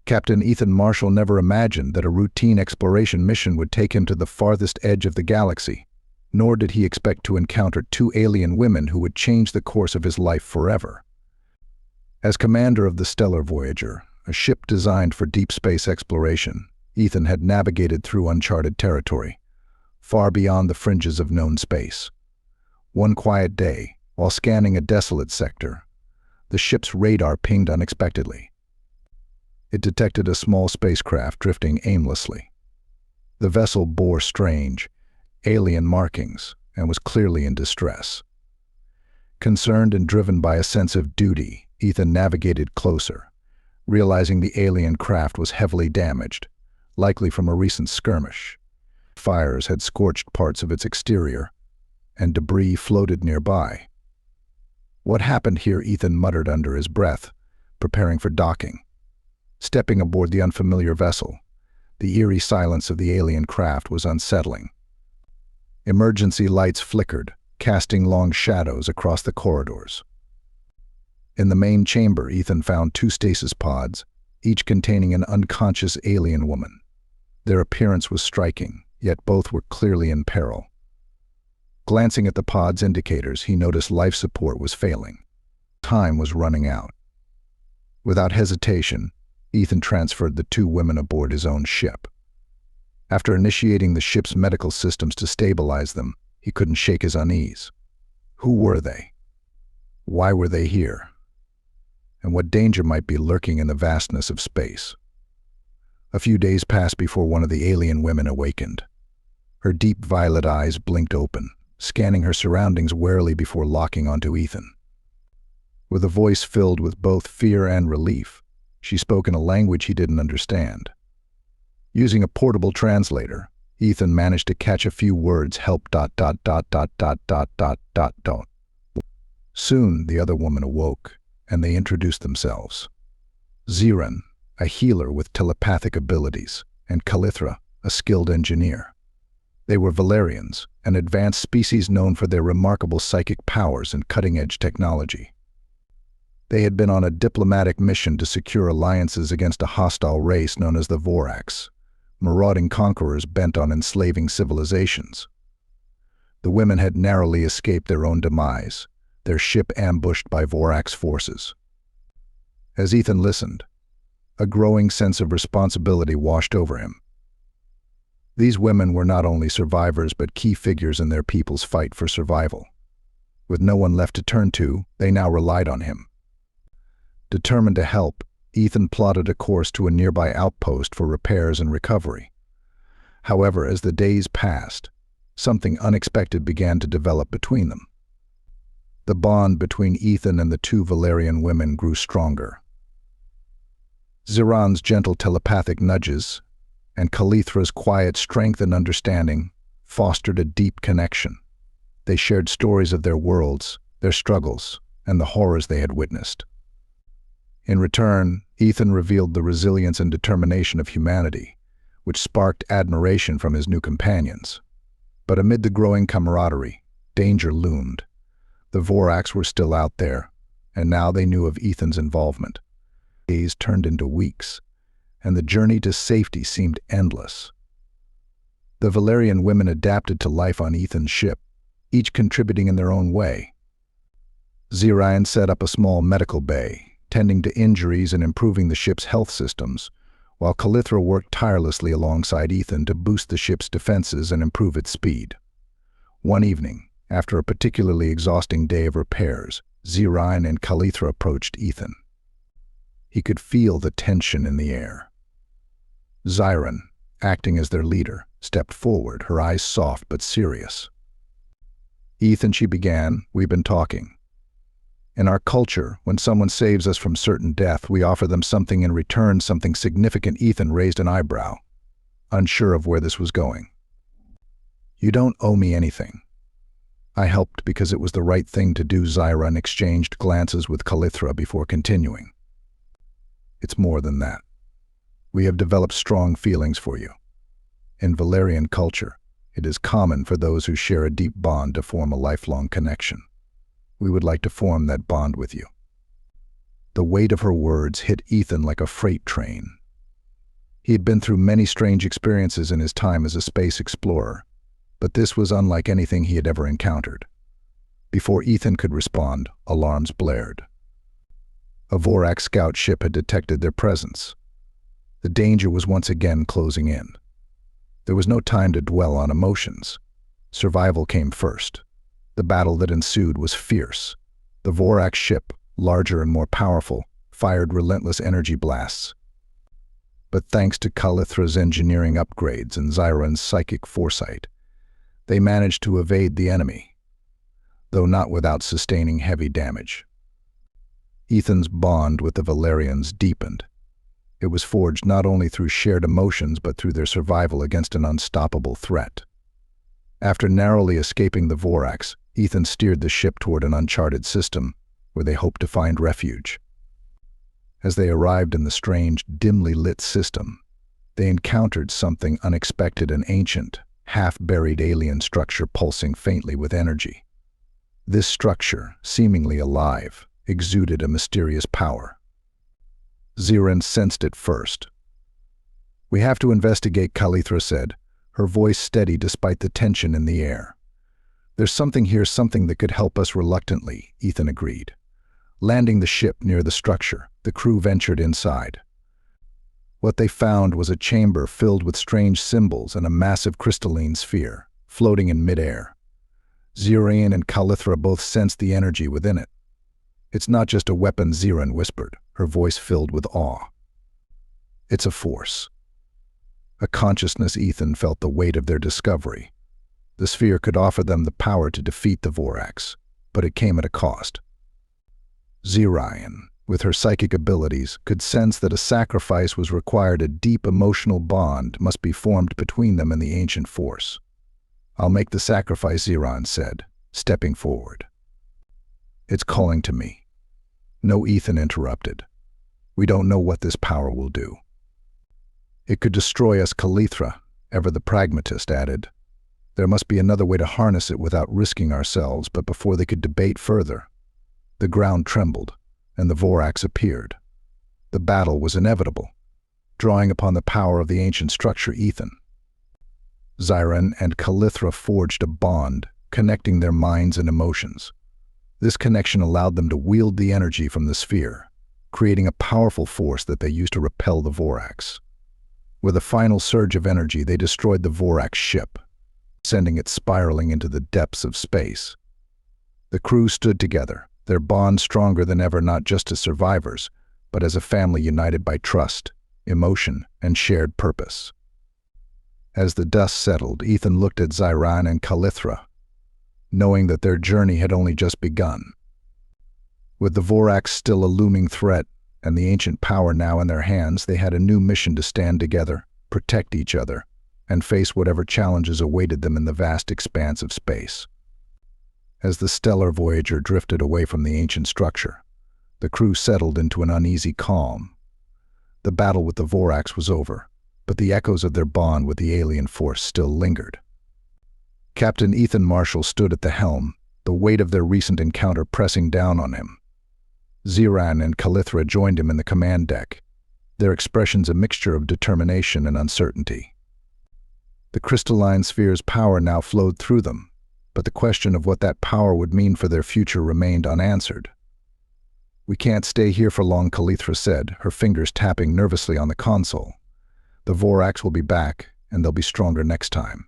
Captain Ethan Marshall never imagined that a routine exploration mission would take him to the farthest edge of the galaxy, nor did he expect to encounter two alien women who would change the course of his life forever. As commander of the Stellar Voyager, a ship designed for deep space exploration, Ethan had navigated through uncharted territory, far beyond the fringes of known space. One quiet day, while scanning a desolate sector, the ship's radar pinged unexpectedly. It detected a small spacecraft drifting aimlessly. The vessel bore strange, alien markings and was clearly in distress. Concerned and driven by a sense of duty, Ethan navigated closer, realizing the alien craft was heavily damaged, likely from a recent skirmish. Fires had scorched parts of its exterior, and debris floated nearby. "What happened here?" Ethan muttered under his breath, preparing for docking. Stepping aboard the unfamiliar vessel, the eerie silence of the alien craft was unsettling. Emergency lights flickered, casting long shadows across the corridors. In the main chamber, Ethan found two stasis pods, each containing an unconscious alien woman. Their appearance was striking, yet both were clearly in peril. Glancing at the pod's indicators, he noticed life support was failing. Time was running out. Without hesitation, Ethan transferred the two women aboard his own ship. After initiating the ship's medical systems to stabilize them, he couldn't shake his unease. Who were they? Why were they here? And what danger might be lurking in the vastness of space? A few days passed before one of the alien women awakened. Her deep violet eyes blinked open, scanning her surroundings warily before locking onto Ethan. With a voice filled with both fear and relief, she spoke in a language he didn't understand. Using a portable translator, Ethan managed to catch a few words: help ... Soon, the other woman awoke, and they introduced themselves. Ziran, a healer with telepathic abilities, and Kalithra, a skilled engineer. They were Valerians, an advanced species known for their remarkable psychic powers and cutting-edge technology. They had been on a diplomatic mission to secure alliances against a hostile race known as the Orcs, marauding conquerors bent on enslaving civilizations. The women had narrowly escaped their own demise, their ship ambushed by Vorax forces. As Ethan listened, a growing sense of responsibility washed over him. These women were not only survivors but key figures in their people's fight for survival. With no one left to turn to, they now relied on him. Determined to help, Ethan plotted a course to a nearby outpost for repairs and recovery. However, as the days passed, something unexpected began to develop between them. The bond between Ethan and the two Valerian women grew stronger. Ziran's gentle telepathic nudges and Kalithra's quiet strength and understanding fostered a deep connection. They shared stories of their worlds, their struggles, and the horrors they had witnessed. In return, Ethan revealed the resilience and determination of humanity, which sparked admiration from his new companions. But amid the growing camaraderie, danger loomed. The Vorax were still out there, and now they knew of Ethan's involvement. Days turned into weeks, and the journey to safety seemed endless. The Valerian women adapted to life on Ethan's ship, each contributing in their own way. Ziran set up a small medical bay, tending to injuries and improving the ship's health systems, while Kalithra worked tirelessly alongside Ethan to boost the ship's defenses and improve its speed. One evening, after a particularly exhausting day of repairs, Ziran and Kalithra approached Ethan. He could feel the tension in the air. Ziran, acting as their leader, stepped forward, her eyes soft but serious. "Ethan," she began, "we've been talking. In our culture, when someone saves us from certain death, we offer them something in return, something significant." Ethan raised an eyebrow, unsure of where this was going. "You don't owe me anything. I helped because it was the right thing to do." Ziran exchanged glances with Kalithra before continuing. "It's more than that. We have developed strong feelings for you. In Valerian culture, it is common for those who share a deep bond to form a lifelong connection. We would like to form that bond with you." The weight of her words hit Ethan like a freight train. He had been through many strange experiences in his time as a space explorer, but this was unlike anything he had ever encountered. Before Ethan could respond, alarms blared. A Vorax scout ship had detected their presence. The danger was once again closing in. There was no time to dwell on emotions. Survival came first. The battle that ensued was fierce. The Vorax ship, larger and more powerful, fired relentless energy blasts. But thanks to Kalithra's engineering upgrades and Zyron's psychic foresight, they managed to evade the enemy, though not without sustaining heavy damage. Ethan's bond with the Valerians deepened. It was forged not only through shared emotions but through their survival against an unstoppable threat. After narrowly escaping the Vorax, Ethan steered the ship toward an uncharted system where they hoped to find refuge. As they arrived in the strange, dimly lit system, they encountered something unexpected: an ancient, half-buried alien structure pulsing faintly with energy. This structure, seemingly alive, exuded a mysterious power. Zyron sensed it first. "We have to investigate," Kalithra said, her voice steady despite the tension in the air. "There's something here, something that could help us." Reluctantly, Ethan agreed. Landing the ship near the structure, the crew ventured inside. What they found was a chamber filled with strange symbols and a massive crystalline sphere, floating in midair. Zyron and Kalithra both sensed the energy within it. "It's not just a weapon," Zyron whispered, her voice filled with awe. "It's a force." A consciousness. Ethan felt the weight of their discovery. The sphere could offer them the power to defeat the Vorax, but it came at a cost. Zyron, with her psychic abilities, could sense that a sacrifice was required. A deep emotional bond must be formed between them and the ancient force. "I'll make the sacrifice," Zyron said, stepping forward. "It's calling to me." "No," Ethan interrupted. "We don't know what this power will do." "It could destroy us," Kalithra, ever the pragmatist, added. "There must be another way to harness it without risking ourselves." But before they could debate further, the ground trembled, and the Vorax appeared. The battle was inevitable, drawing upon the power of the ancient structure. Ethan, Zyron, and Kalithra forged a bond, connecting their minds and emotions. This connection allowed them to wield the energy from the sphere, creating a powerful force that they used to repel the Vorax. With a final surge of energy, they destroyed the Vorax ship, sending it spiraling into the depths of space. The crew stood together, their bond stronger than ever, not just as survivors, but as a family united by trust, emotion, and shared purpose. As the dust settled, Ethan looked at Zyron and Kalithra, knowing that their journey had only just begun. With the Vorax still a looming threat, and the ancient power now in their hands, they had a new mission: to stand together, protect each other, and face whatever challenges awaited them in the vast expanse of space. As the stellar Voyager drifted away from the ancient structure, the crew settled into an uneasy calm. The battle with the Vorax was over, but the echoes of their bond with the alien force still lingered. Captain Ethan Marshall stood at the helm, the weight of their recent encounter pressing down on him. Zyron and Kalithra joined him in the command deck, their expressions a mixture of determination and uncertainty. The crystalline sphere's power now flowed through them, but the question of what that power would mean for their future remained unanswered. "We can't stay here for long," Kalithra said, her fingers tapping nervously on the console. "The Vorax will be back, and they'll be stronger next time."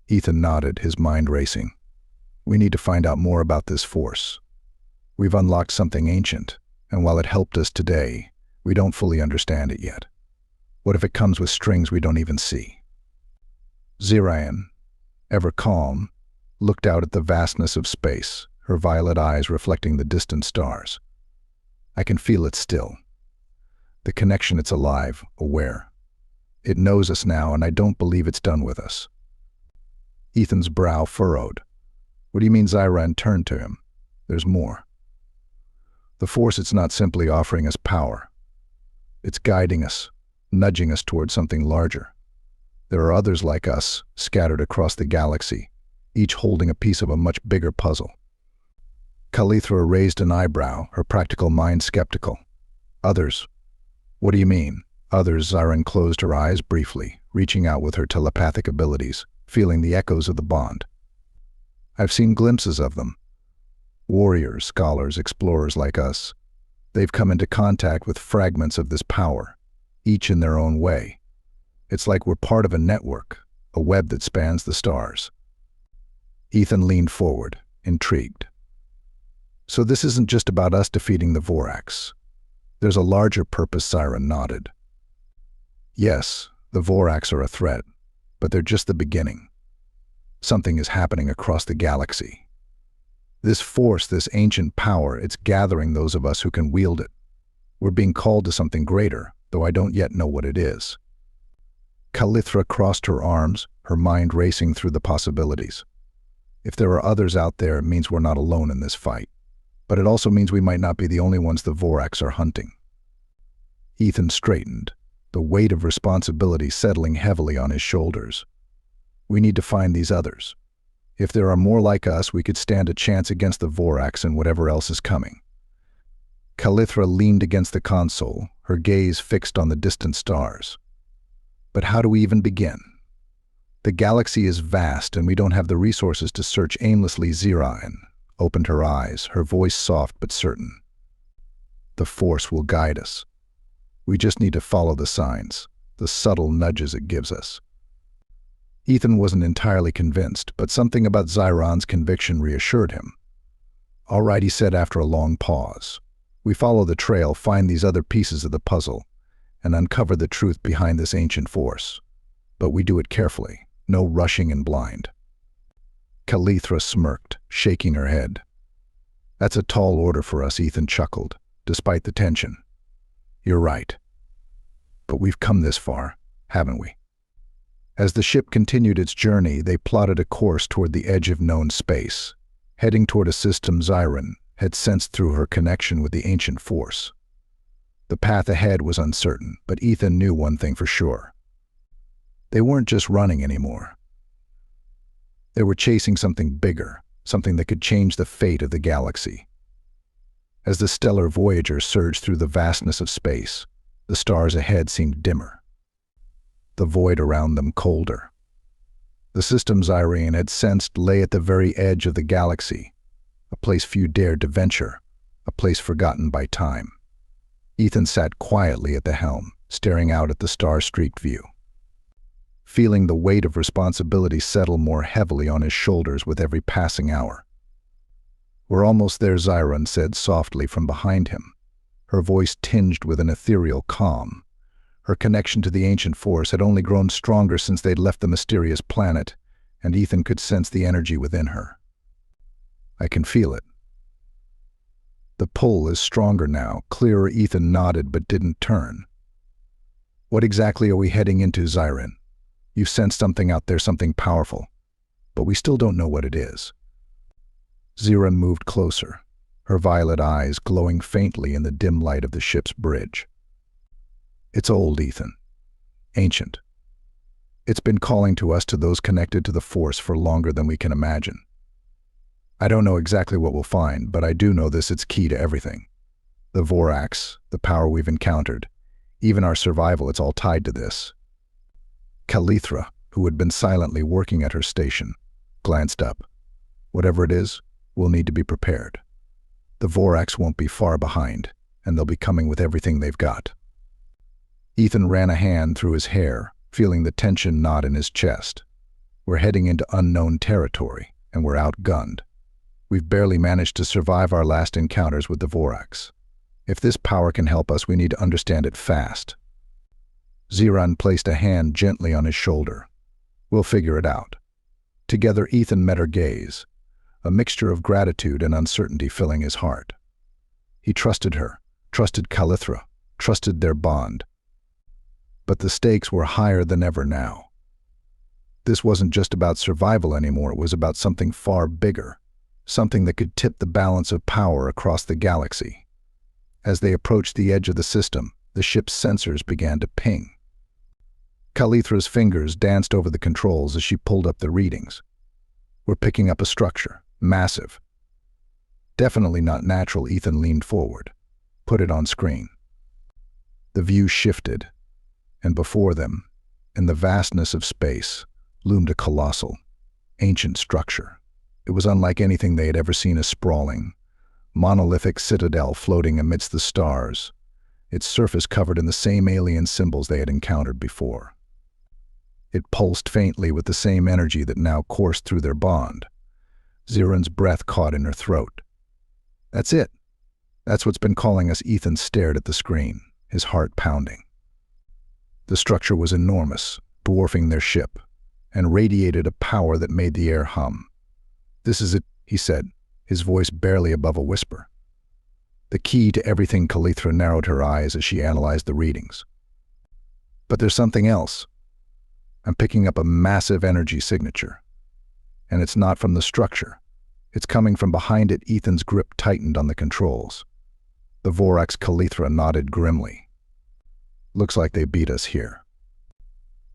Ethan nodded, his mind racing. "We need to find out more about this force. We've unlocked something ancient, and while it helped us today, we don't fully understand it yet. What if it comes with strings we don't even see?" Zyron, ever calm, looked out at the vastness of space, her violet eyes reflecting the distant stars. "I can feel it still. The connection. It's alive, aware. It knows us now, and I don't believe it's done with us." Ethan's brow furrowed. "What do you mean?" Zyron turned to him. "There's more. The force, it's not simply offering us power. It's guiding us, nudging us towards something larger. There are others like us, scattered across the galaxy, each holding a piece of a much bigger puzzle." Kalithra raised an eyebrow, her practical mind skeptical. "Others? What do you mean?" Others, Zyran closed her eyes briefly, reaching out with her telepathic abilities, feeling the echoes of the bond. I've seen glimpses of them. Warriors, scholars, explorers like us. They've come into contact with fragments of this power, each in their own way. It's like we're part of a network, a web that spans the stars. Ethan leaned forward, intrigued. So this isn't just about us defeating the Vorax. There's a larger purpose. Zyran nodded. Yes, the Vorax are a threat, but they're just the beginning. Something is happening across the galaxy. This force, this ancient power, it's gathering those of us who can wield it. We're being called to something greater, though I don't yet know what it is. Calithra crossed her arms, her mind racing through the possibilities. If there are others out there, it means we're not alone in this fight. But it also means we might not be the only ones the Vorax are hunting. Ethan straightened, the weight of responsibility settling heavily on his shoulders. We need to find these others. If there are more like us, we could stand a chance against the Vorax and whatever else is coming. Calithra leaned against the console, her gaze fixed on the distant stars. But how do we even begin? The galaxy is vast and we don't have the resources to search aimlessly. Zyran opened her eyes, her voice soft but certain. The Force will guide us. We just need to follow the signs, the subtle nudges it gives us. Ethan wasn't entirely convinced, but something about Zyran's conviction reassured him. All right, he said after a long pause. We follow the trail, find these other pieces of the puzzle, and uncover the truth behind this ancient force. But we do it carefully, no rushing and blind. Calithra smirked, shaking her head. That's a tall order for us, Ethan chuckled, despite the tension. You're right. But we've come this far, haven't we? As the ship continued its journey, they plotted a course toward the edge of known space, heading toward a system Zyran had sensed through her connection with the ancient force. The path ahead was uncertain, but Ethan knew one thing for sure. They weren't just running anymore. They were chasing something bigger, something that could change the fate of the galaxy. As the stellar Voyager surged through the vastness of space, the stars ahead seemed dimmer. The void around them colder. The system Zyran had sensed lay at the very edge of the galaxy, a place few dared to venture, a place forgotten by time. Ethan sat quietly at the helm, staring out at the star-streaked view, feeling the weight of responsibility settle more heavily on his shoulders with every passing hour. We're almost there, Zyran said softly from behind him, her voice tinged with an ethereal calm. Her connection to the ancient force had only grown stronger since they'd left the mysterious planet, and Ethan could sense the energy within her. I can feel it. The pull is stronger now, clearer. Ethan nodded but didn't turn. What exactly are we heading into, Zyran? You've sensed something out there, something powerful, but we still don't know what it is. Zyran moved closer, her violet eyes glowing faintly in the dim light of the ship's bridge. It's old, Ethan. Ancient. It's been calling to us, to those connected to the Force, for longer than we can imagine. I don't know exactly what we'll find, but I do know this: it's key to everything. The Vorax, the power we've encountered, even our survival, it's all tied to this. Calithra, who had been silently working at her station, glanced up. Whatever it is, we'll need to be prepared. The Vorax won't be far behind, and they'll be coming with everything they've got. Ethan ran a hand through his hair, feeling the tension knot in his chest. We're heading into unknown territory, and we're outgunned. We've barely managed to survive our last encounters with the Vorax. If this power can help us, we need to understand it fast. Zyran placed a hand gently on his shoulder. We'll figure it out. Together, Ethan met her gaze, a mixture of gratitude and uncertainty filling his heart. He trusted her, trusted Calithra, trusted their bond. But the stakes were higher than ever now. This wasn't just about survival anymore, it was about something far bigger, something that could tip the balance of power across the galaxy. As they approached the edge of the system, the ship's sensors began to ping. Calithra's fingers danced over the controls as she pulled up the readings. We're picking up a structure, massive. Definitely not natural. Ethan leaned forward. Put it on screen. The view shifted. And before them, in the vastness of space, loomed a colossal, ancient structure. It was unlike anything they had ever seen, a sprawling, monolithic citadel floating amidst the stars, its surface covered in the same alien symbols they had encountered before. It pulsed faintly with the same energy that now coursed through their bond. Ziran's breath caught in her throat. "That's it. That's what's been calling us." Ethan stared at the screen, his heart pounding. The structure was enormous, dwarfing their ship, and radiated a power that made the air hum. "This is it," he said, his voice barely above a whisper. The key to everything. Kalithra narrowed her eyes as she analyzed the readings. "But there's something else. I'm picking up a massive energy signature. And it's not from the structure. It's coming from behind it." Ethan's grip tightened on the controls. The Vorax. Kalithra nodded grimly. "Looks like they beat us here."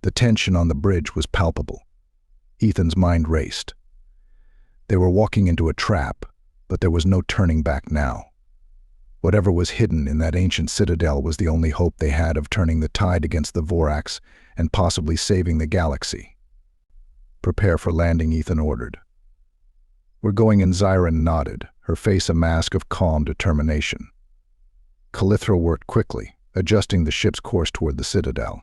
The tension on the bridge was palpable. Ethan's mind raced. They were walking into a trap, but there was no turning back now. Whatever was hidden in that ancient citadel was the only hope they had of turning the tide against the Vorax and possibly saving the galaxy. "Prepare for landing," Ethan ordered. "We're going in." Ziran nodded, her face a mask of calm determination. Kalithra worked quickly, adjusting the ship's course toward the citadel.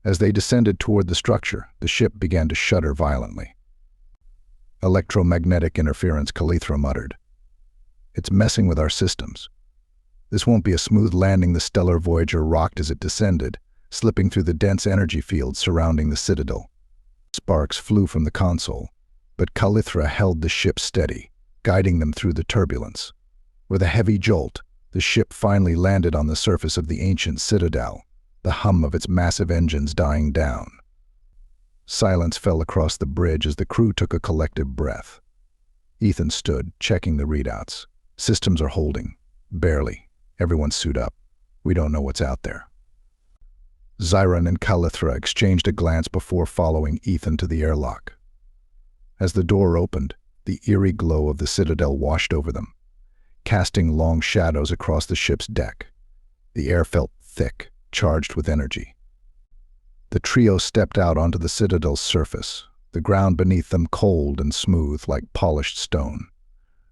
As they descended toward the structure, the ship began to shudder violently. "Electromagnetic interference," Kalithra muttered. "It's messing with our systems. This won't be a smooth landing." The stellar Voyager rocked as it descended, slipping through the dense energy fields surrounding the citadel. Sparks flew from the console, but Kalithra held the ship steady, guiding them through the turbulence. With a heavy jolt, the ship finally landed on the surface of the ancient citadel, the hum of its massive engines dying down. Silence fell across the bridge as the crew took a collective breath. Ethan stood, checking the readouts. "Systems are holding. Barely. Everyone suit up. We don't know what's out there." Ziran and Kalithra exchanged a glance before following Ethan to the airlock. As the door opened, the eerie glow of the citadel washed over them, casting long shadows across the ship's deck. The air felt thick, charged with energy. The trio stepped out onto the citadel's surface, the ground beneath them cold and smooth like polished stone.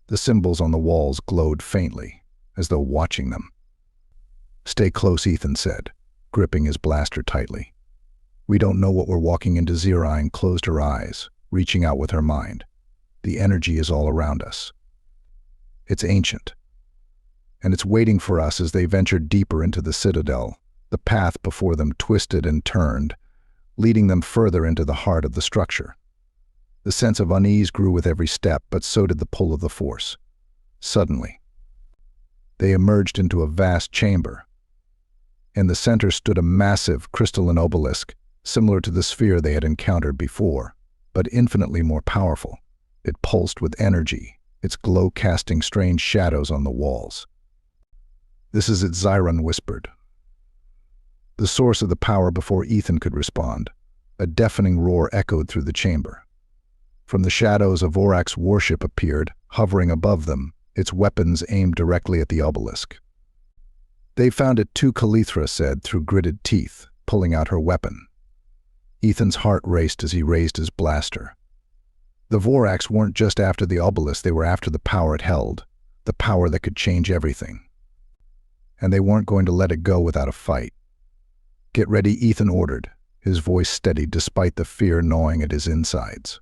The symbols on the walls glowed faintly, as though watching them. "Stay close," Ethan said, gripping his blaster tightly. "We don't know what we're walking into." Ziran closed her eyes, reaching out with her mind. "The energy is all around us. It's ancient, and it's waiting for us." As they ventured deeper into the citadel, the path before them twisted and turned, leading them further into the heart of the structure. The sense of unease grew with every step, but so did the pull of the force. Suddenly, they emerged into a vast chamber. In the center stood a massive crystalline obelisk, similar to the sphere they had encountered before, but infinitely more powerful. It pulsed with energy, its glow casting strange shadows on the walls. "This is it," Ziran whispered. The source of the power. Before Ethan could respond, a deafening roar echoed through the chamber. From the shadows, a Vorax warship appeared, hovering above them, its weapons aimed directly at the obelisk. "They found it too," Kalithra said through gritted teeth, pulling out her weapon. Ethan's heart raced as he raised his blaster. The Vorax weren't just after the obelisk, they were after the power it held, the power that could change everything. And they weren't going to let it go without a fight. "Get ready," Ethan ordered, his voice steady despite the fear gnawing at his insides.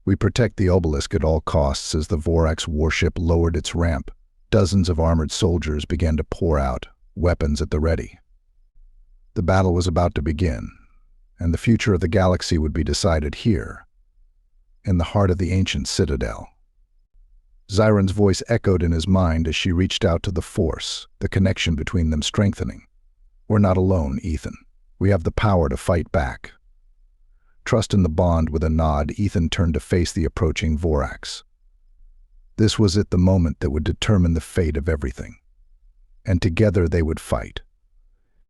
"We protect the obelisk at all costs." As the Vorax warship lowered its ramp, dozens of armored soldiers began to pour out, weapons at the ready. The battle was about to begin, and the future of the galaxy would be decided here, in the heart of the ancient citadel. Ziran's voice echoed in his mind as she reached out to the Force, the connection between them strengthening. "We're not alone, Ethan. We have the power to fight back." Trust in the bond. With a nod, Ethan turned to face the approaching Vorax. This was it, the moment that would determine the fate of everything. And together they would fight.